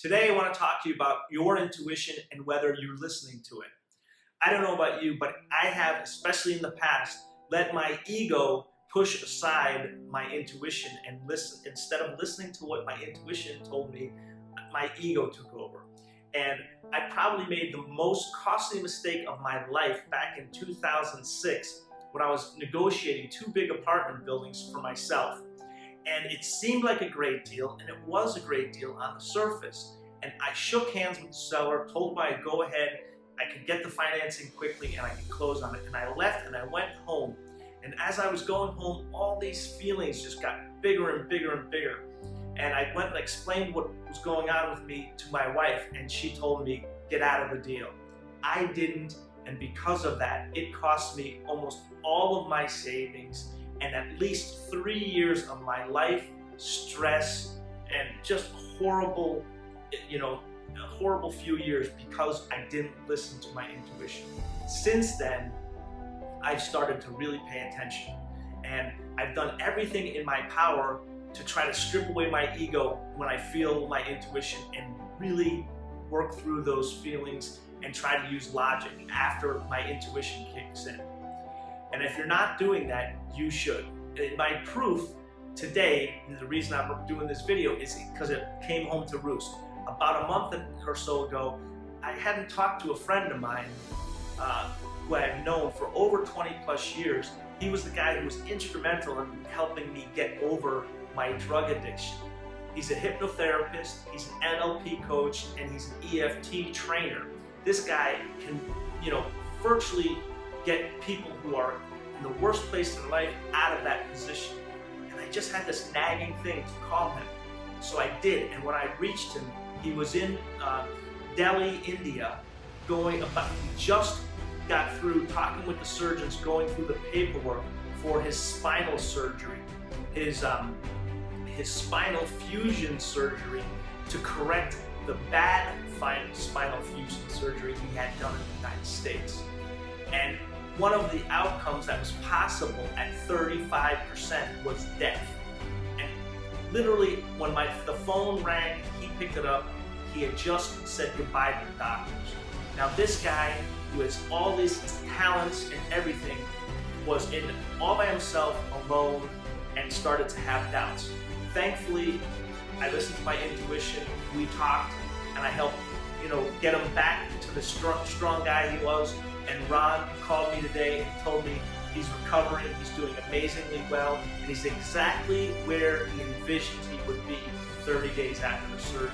Today I want to talk to you about your intuition and whether you're listening to it. I don't know about you, but I have, especially in the past, let my ego push aside my intuition and listen. Instead of listening to what my intuition told me, my ego took over. And I probably made the most costly mistake of my life back in 2006 when I was negotiating two big apartment buildings for myself. And it seemed like a great deal, and it was a great deal on the surface. And I shook hands with the seller, told him I'd go ahead, I could get the financing quickly, and I could close on it. And I left and I went home. And as I was going home, all these feelings just got bigger and bigger and bigger. And I went and explained what was going on with me to my wife, and she told me, get out of the deal. I didn't, and because of that, it cost me almost all of my savings and at least 3 years of my life, stress, and just horrible, a horrible few years because I didn't listen to my intuition. Since then, I've started to really pay attention, and I've done everything in my power to try to strip away my ego when I feel my intuition and really work through those feelings and try to use logic after my intuition kicks in. And if you're not doing that, you should. And my proof today, and the reason I'm doing this video, is because it came home to roost. About a month or so ago, I hadn't talked to a friend of mine who I've known for over 20 plus years. He was the guy who was instrumental in helping me get over my drug addiction. He's a hypnotherapist, he's an NLP coach, and he's an EFT trainer. This guy can, virtually get people who are in the worst place in life out of that position. And I just had this nagging thing to call him. So I did, and when I reached him, he was in Delhi, India, he just got through talking with the surgeons, going through the paperwork for his spinal surgery, his spinal fusion surgery to correct the bad spinal fusion surgery he had done in the United States. And one of the outcomes that was possible at 35% was death. And literally, when the phone rang, he picked it up, he had just said goodbye to the doctors. Now this guy, who has all these talents and everything, was in all by himself, alone, and started to have doubts. Thankfully, I listened to my intuition, we talked, and I helped, get him back to the strong guy he was. And Ron called me today and told me he's recovering, he's doing amazingly well, and he's exactly where he envisioned he would be 30 days after the surgery.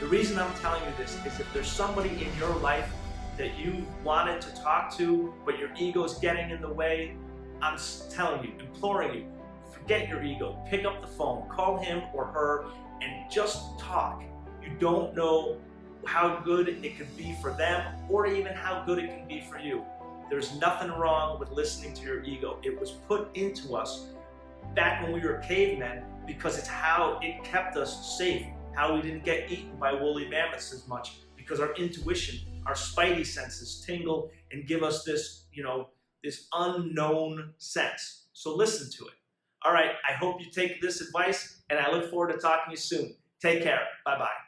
The reason I'm telling you this is if there's somebody in your life that you wanted to talk to, but your ego's getting in the way, I'm telling you, imploring you, forget your ego, pick up the phone, call him or her, and just talk. You don't know how good it could be for them or even how good it can be for you. There's nothing wrong with listening to your ego. It was put into us back when we were cavemen because it's how it kept us safe, how we didn't get eaten by woolly mammoths as much, because our intuition, our spidey senses tingle and give us this, this unknown sense. So listen to it. All right, I hope you take this advice, and I look forward to talking to you soon. Take care. Bye-bye.